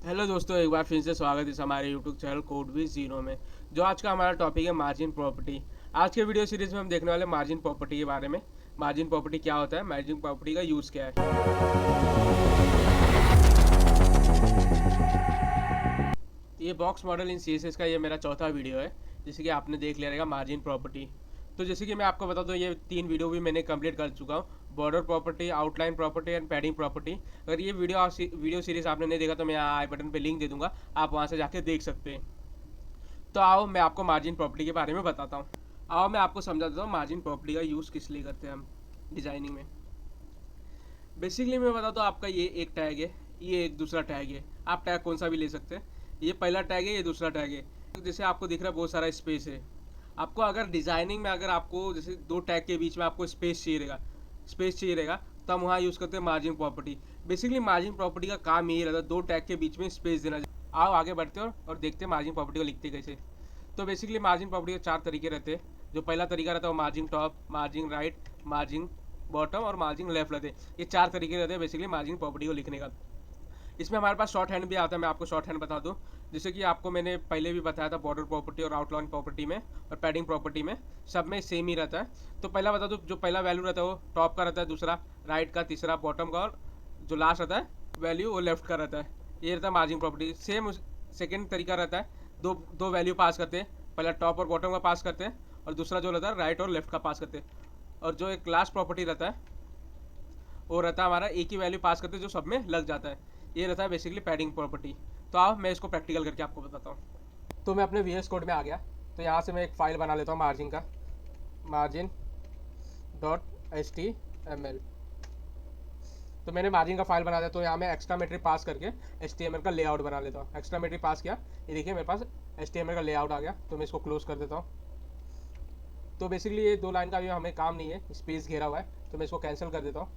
Hello दोस्तों, एक बार फिर से स्वागत है हमारे YouTube channel code with zero में। जो आज का हमारा टॉपिक है मार्जिन प्रॉपर्टी। आज के वीडियो सीरीज में हम देखने वाले मार्जिन प्रॉपर्टी के बारे में। मार्जिन प्रॉपर्टी क्या होता है, मार्जिन प्रॉपर्टी का यूज़ क्या है। ये बॉक्स मॉडल इन सीएसएस का ये मेरा चौथा वीडियो है, जैसे कि आपने देख लिया रहेगा मार्जिन प्रॉपर्टी। तो जैसे कि मैं आपको बता दूं, ये 3 वीडियो भी मैंने कंप्लीट कर चुका हूँ। Border property, outline property and padding property. अगर ये वीडियो सीरीज आपने नहीं देखा तो मैं यहाँ आई बटन पे लिंक दे दूंगा, आप वहाँ से जाके देख सकते हैं। तो आओ मैं आपको मार्जिन प्रॉपर्टी के बारे में बताता हूँ। आओ मैं आपको समझा देता हूँ मार्जिन प्रॉपर्टी का यूज़ किस लिए करते हैं हम डिजाइनिंग में। बेसिकली मैं बता दूँ, आपका ये एक टैग है, ये एक दूसरा टैग है। आप टैग कौन सा भी ले सकते हैं। ये पहला टैग है, ये दूसरा टैग है। तो जैसे आपको दिख रहा है बहुत सारा स्पेस है। आपको अगर डिजाइनिंग में अगर आपको जैसे दो टैग के बीच में आपको स्पेस चाहिए रहेगा, तो हम वहाँ यूज़ करते हैं margin property. Basically margin property का काम यही रहता है, दो टैग के बीच में स्पेस देना। आओ आगे बढ़ते हैं और देखते हैं मार्जिन प्रॉपर्टी को लिखते कैसे। तो बेसिकली मार्जिन प्रॉपर्टी के 4 तरीके रहते हैं। जो पहला तरीका रहता है वो margin top, margin right, margin bottom और मार्जिन लेफ्ट रहते हैं। ये 4 तरीके रहते हैं बेसिकली मार्जिन प्रॉपर्टी को लिखने का। इसमें हमारे पास शॉर्ट हैंड भी आता है, मैं आपको शॉर्ट हैंड बता दूं। जैसे कि आपको मैंने पहले भी बताया था, बॉर्डर प्रॉपर्टी और आउटलाइन प्रॉपर्टी में और पैडिंग प्रॉपर्टी में सब में सेम ही रहता है। तो पहला बता दूं, जो पहला वैल्यू रहता है वो टॉप का रहता है, दूसरा राइट का, तीसरा बॉटम का, और जो लास्ट रहता है वैल्यू वो लेफ्ट का रहता है। ये रहता है मार्जिन प्रॉपर्टी। सेम सेकेंड तरीका रहता है, दो दो वैल्यू पास करते हैं, पहला टॉप और बॉटम का पास करते हैं और दूसरा जो रहता है राइट और लेफ्ट का पास करते हैं। और जो एक लास्ट प्रॉपर्टी रहता है वो रहता है हमारा एक ही वैल्यू पास करते हैं जो सब में लग जाता है। ये रहता है बेसिकली पैडिंग प्रॉपर्टी। तो आओ मैं इसको प्रैक्टिकल करके आपको बताता हूँ। तो मैं अपने वी एस कोड में आ गया। तो यहाँ से मैं एक फ़ाइल बना लेता हूँ मार्जिन का, margin.html। तो मैंने मार्जिन का फाइल बना दिया। तो यहाँ मैं एक्स्ट्रा मैट्रिक पास करके HTML का लेआउट बना लेता हूँ। एक्स्ट्रा मैट्रिक पास किया, ये देखिए मेरे पास HTML का लेआउट आ गया। तो मैं इसको क्लोज कर देता हूँ। तो बेसिकली ये 2 लाइन का भी हमें काम नहीं है, स्पेस घेरा हुआ है, तो मैं इसको कैंसिल कर देता हूँ।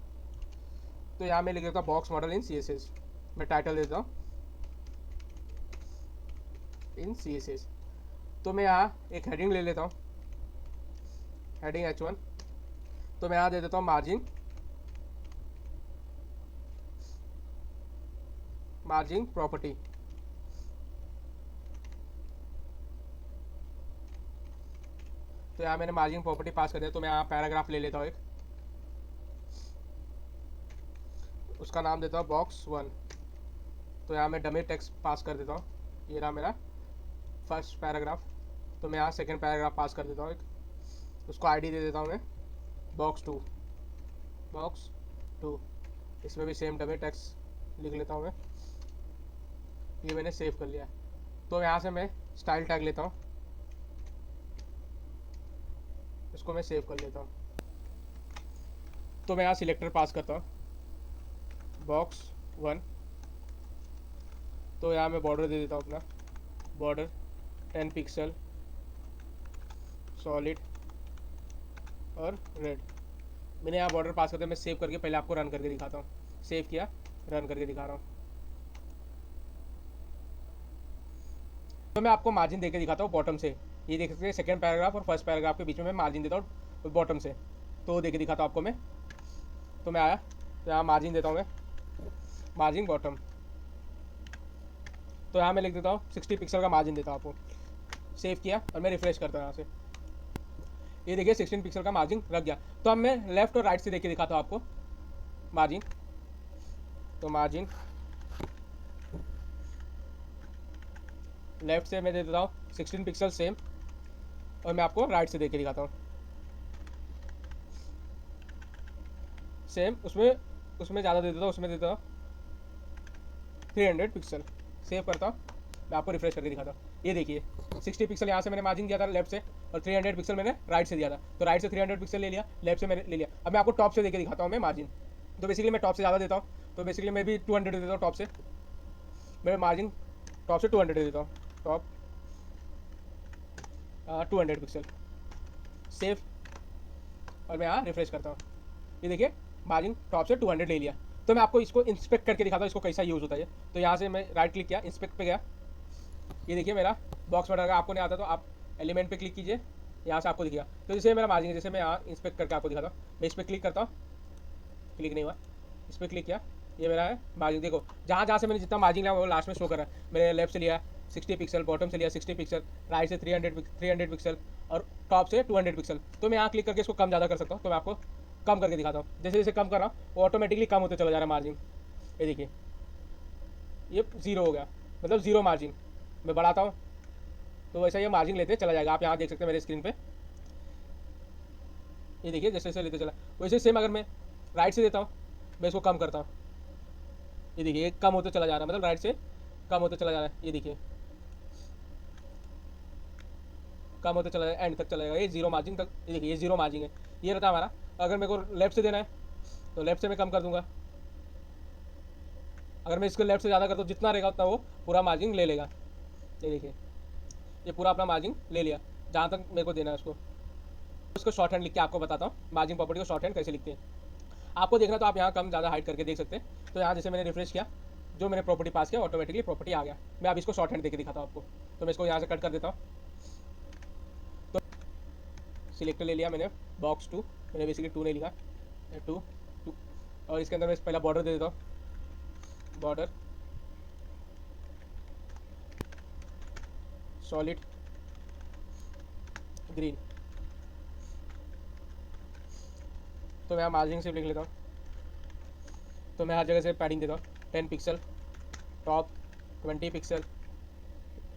तो यहाँ मैं लिख देता हूँ बॉक्स मॉडल इन CSS। मैं टाइटल देता हूँ इन CSS। तो मैं यहाँ एक हेडिंग ले लेता हूँ, हेडिंग H1। तो मैं यहाँ दे देता हूँ मार्जिन प्रॉपर्टी। तो यहाँ मैंने मार्जिन प्रॉपर्टी पास कर दिया। तो मैं यहाँ पैराग्राफ ले लेता हूँ एक, उसका नाम देता हूँ box1। तो यहाँ मैं डमी टेक्स्ट पास कर देता हूँ, ये रहा मेरा फर्स्ट पैराग्राफ। तो मैं यहाँ सेकंड पैराग्राफ पास कर देता हूँ एक, उसको आईडी दे देता हूँ मैं box2। इसमें भी सेम डमी टेक्स्ट लिख लेता हूँ मैं, ये मैंने सेव कर लिया। तो यहाँ से मैं स्टाइल टैग लेता हूँ, इसको मैं सेव कर लेता हूँ। तो मैं यहाँ सिलेक्टर पास करता हूँ box1। तो यहाँ मैं बॉर्डर दे देता हूँ अपना, बॉर्डर 10 पिक्सल सॉलिड और रेड। मैंने यहाँ बॉर्डर पास करते मैं सेव करके पहले आपको रन करके दिखाता हूँ। सेव किया, रन करके दिखा रहा हूँ। तो मैं आपको मार्जिन देके दिखाता हूँ बॉटम से। ये देख सकते हैं सेकंड पैराग्राफ और फर्स्ट पैराग्राफ के बीच में मैं मार्जिन देता हूँ बॉटम से। तो देके दिखाता हूँ आपको मैं। तो मैं आया, तो यहाँ मार्जिन देता हूँ मैं, मार्जिन बॉटम। तो यहाँ मैं लिख देता हूँ 60 पिक्सल का मार्जिन देता हूँ आपको। सेव किया और मैं रिफ्रेश करता हूँ यहाँ से, ये देखिए 16 पिक्सल का मार्जिन रख गया। तो अब मैं लेफ्ट और राइट से देख के दिखाता हूँ आपको मार्जिन। तो मार्जिन लेफ्ट से मैं दे देता हूँ 16 पिक्सल सेम, और मैं आपको राइट से देख के दिखाता हूँ सेम। उसमें ज़्यादा दे देता हूँ, उसमें देता हूँ 300 पिक्सल। सेव करता हूँ, मैं आपको रिफ्रेश करके दिखाता हूँ। ये देखिए 60 पिक्सल यहाँ से मैंने मार्जिन दिया था लेफ्ट से, और 300 पिक्सल मैंने राइट से दिया था। तो राइट से 300 पिक्सल ले लिया, लेफ्ट से मैंने ले लिया। अब मैं आपको टॉप से देके दिखाता हूँ मैं मार्जिन। तो बेसिकली मैं टॉप से ज़्यादा देता हूँ। तो बेसिकली मैं भी 200 देता हूँ टॉप से। मैं मार्जिन टॉप से 200 दे देता हूँ, टॉप 200 पिक्सल। सेव, और मैं यहाँ रिफ्रेश करता हूँ। ये देखिए मार्जिन टॉप से 200 ले लिया। तो मैं आपको इसको इंस्पेक्ट करके दिखाता हूँ इसको कैसा यूज़ होता है। तो यहाँ से मैं राइट क्लिक किया, इंस्पेक्ट पे गया, ये देखिए मेरा बॉक्स बन रहा। आपको नहीं आता तो आप एलिमेंट पे क्लिक कीजिए, यहाँ से आपको दिखेगा। तो जैसे मेरा मार्जिन है, जैसे मैं यहाँ इंस्पेक्ट करके आपको दिखाता हूँ। मैं इस पर क्लिक करता हूँ, क्लिक नहीं हुआ, इस पर क्लिक किया, ये मेरा है मार्जिन। देखो जहाँ जहाँ से मैंने जितना मार्जिन लिया वो लास्ट में शो कर रहा है। मैंने लेफ्ट से लिया 60 पिक्सल, बॉटम से लिया 60 पिक्सल, राइट से 300 पिक्सल और टॉप से 200 पिक्सल। तो मैं यहाँ क्लिक करके इसको कम ज़्यादा कर सकता हूँ। तो मैं आपको कम करके दिखाता हूँ। जैसे जैसे कम कर रहा हूँ वो ऑटोमेटिकली कम होते चला जा रहा है मार्जिन। ये देखिए ये ज़ीरो हो गया, मतलब ज़ीरो मार्जिन। मैं बढ़ाता हूँ तो वैसा ये मार्जिन लेते चला जाएगा। आप यहाँ देख सकते हैं मेरे स्क्रीन पे। ये देखिए जैसे जैसे लेते चला वैसे सेम अगर मैं राइट से देता हूँ, मैं इसको कम करता हूँ, ये देखिए ये कम होते चला जा रहा है, मतलब राइट से कम होते चला जा रहा है। ये देखिए कम होते चला जाएगा, एंड तक चला जाएगा, ये जीरो मार्जिन तक। ये देखिए ये जीरो मार्जिन है, ये रहता है हमारा। अगर मेरे को लेफ्ट से देना है तो लेफ्ट से मैं कम कर दूंगा। अगर मैं इसको लेफ्ट से ज़्यादा कर दूँ जितना रहेगा उतना वो पूरा मार्जिन ले लेगा। ये देखिए ये पूरा अपना मार्जिन ले लिया जहाँ तक मेरे को देना है उसको। उसको शॉर्ट हैंड लिख के आपको बताता हूँ मार्जिन प्रॉपर्टी को शॉर्ट हैंड कैसे लिखते हैं। आपको देखना तो आप यहाँ कम ज़्यादा हाइड करके देख सकते हैं। तो यहाँ जैसे मैंने रिफ्रेश किया, जो मैंने प्रॉपर्टी पास किया ऑटोमेटिकली प्रॉपर्टी आ गया। मैं अब इसको शॉर्ट हैंड देके दिखाता हूँ आपको। तो मैं इसको यहाँ से कट कर देता हूँ। तो सिलेक्टर ले लिया मैंने बॉक्स 2, मैंने बेसिकली 2 नहीं लिखा, 2 2। और इसके अंदर मैं पहला बॉर्डर दे देता हूँ, बॉर्डर सॉलिड ग्रीन। तो मैं मार्जिन से लिख लेता हूँ। तो मैं हर जगह से पैडिंग देता हूँ 10 pixel, top 20 pixel,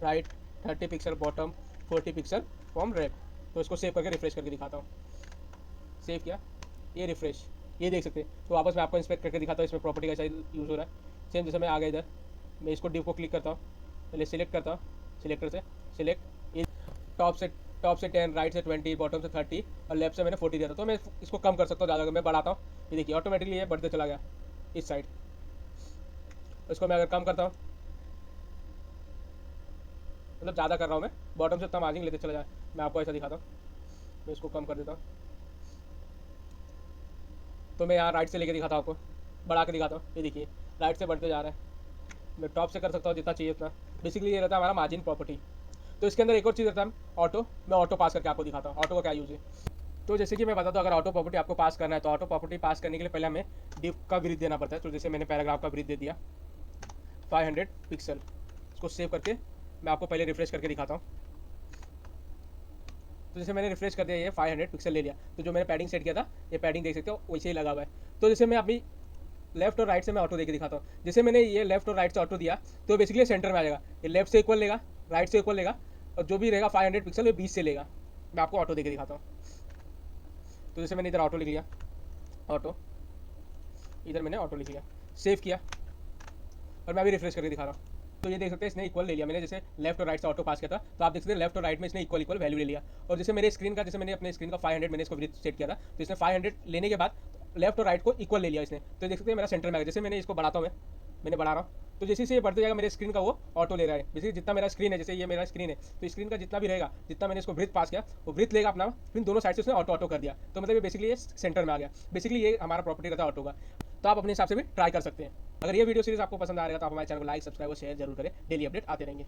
right 30 pixel, bottom 40 pixel from rape. तो इसको सेव करके रिफ्रेश करके दिखाता हूँ। सेव किया, ये रिफ्रेश, ये देख सकते हैं। तो वापस मैं आपको इंस्पेक्ट करके दिखाता हूँ इसमें प्रॉपर्टी कैसा यूज़ हो रहा है। सेम जैसे मैं आ गया इधर, मैं इसको डिव को क्लिक करता हूँ, पहले सिलेक्ट करता हूँ, सिलेक्टर से सिलेक्ट, ये टॉप से 10, राइट से 20, बॉटम से 30 और लेफ्ट से मैंने 40 दिया था। तो मैं इसको कम कर सकता हूँ ज़्यादा, मैं बढ़ाता हूँ। ये देखिए ऑटोमेटिकली ये बढ़ते चला गया इस साइड। इसको मैं अगर कम करता हूँ, मतलब ज़्यादा कर रहा हूँ मैं, बॉटम से उतना मार्जिन लेते चला जाए। मैं आपको ऐसा दिखाता हूँ, मैं इसको कम कर देता हूँ। तो मैं यहाँ राइट से लेके दिखाता हूँ आपको, बढ़ा के दिखाता हूँ। ये देखिए राइट से बढ़ते जा रहा है। मैं टॉप से कर सकता हूँ जितना चाहिए उतना। बेसिकली ये रहता है हमारा मार्जिन प्रॉपर्टी। तो इसके अंदर एक और चीज़ रहता है ऑटो। मैं ऑटो पास करके आपको दिखाता हूँ ऑटो का क्या यूज़ है। तो जैसे कि मैं बताता हूँ, अगर ऑटो प्रॉपर्टी आपको पास करना है तो ऑटो प्रॉपर्टी पास करने के लिए पहले हमें डिव का ब्रीथ देना पड़ता है। तो जैसे मैंने पैराग्राफ का ब्रीथ दे दिया 500 पिक्सल। इसको सेव करके मैं आपको पहले रिफ्रेश करके दिखाता हूँ। तो जैसे मैंने रिफ्रेश कर दिया, ये 500 पिक्सल ले लिया। तो जो मैंने पैडिंग सेट किया था, ये पैडिंग देख सकते हो वैसे ही लगा हुआ है। तो जैसे मैं अभी लेफ्ट और राइट से मैं ऑटो देके दिखाता हूँ। जैसे मैंने ये लेफ्ट और राइट से ऑटो दिया तो बेसिकली सेंटर में आ जाएगा। ये लेफ्ट से इक्वल लेगा, राइट से इक्वल लेगा, और जो भी रहेगा 500 पिक्सल ये 20 से लेगा। मैं आपको ऑटो देके दिखाता हूँ। तो जैसे मैंने इधर ऑटो लिख लिया, ऑटो, इधर मैंने ऑटो लिख लिया, सेव किया और मैं अभी रिफ्रेश करके दिखा रहा हूँ। तो ये देख सकते हैं इसने इक्वल ले लिया। मैंने जैसे लेफ्ट और राइट से ऑटो पास किया था तो आप देख सकते हैं लेफ्ट और राइट में इसने इक्वल इक्वल वैल्यू ले लिया। और जैसे मेरे स्क्रीन का, जैसे मैंने अपने स्क्रीन का 500 मैंने इसको सेट किया था, तो इसने 500 लेने के बाद लेफ्ट और राइट को इक्वल ले लिया इसने। तो देख सकते हैं मेरा सेंटर में आ गया। जैसे मैंने इसको बढ़ाता हूँ, मैंने बढ़ा रहा हूँ तो जैसे ये बढ़ते जाएगा मेरे स्क्रीन का वो ऑटो ले रहा है। बेसिकली जितना मेरा स्क्रीन है, जैसे ये मेरा स्क्रीन है तो स्क्रीन का जितना भी रहेगा, जितना मैंने इसको ब्रीथ पास किया वो ब्रीथ लेगा अपना, फिर दोनों साइड से उसने ऑटो ऑटो कर दिया। तो मतलब ये बेसिकली ये सेंटर में आ गया। बेसिकली ये हमारा प्रॉपर्टी रहता है ऑटो का। तो आप अपने हिसाब से भी ट्राई कर सकते हैं। अगर ये वीडियो सीरीज आपको पसंद आ रहा है तो आप हमारे चैनल को लाइक, सब्सक्राइब और शेयर जरूर करें। डेली अपडेट आते रहेंगे।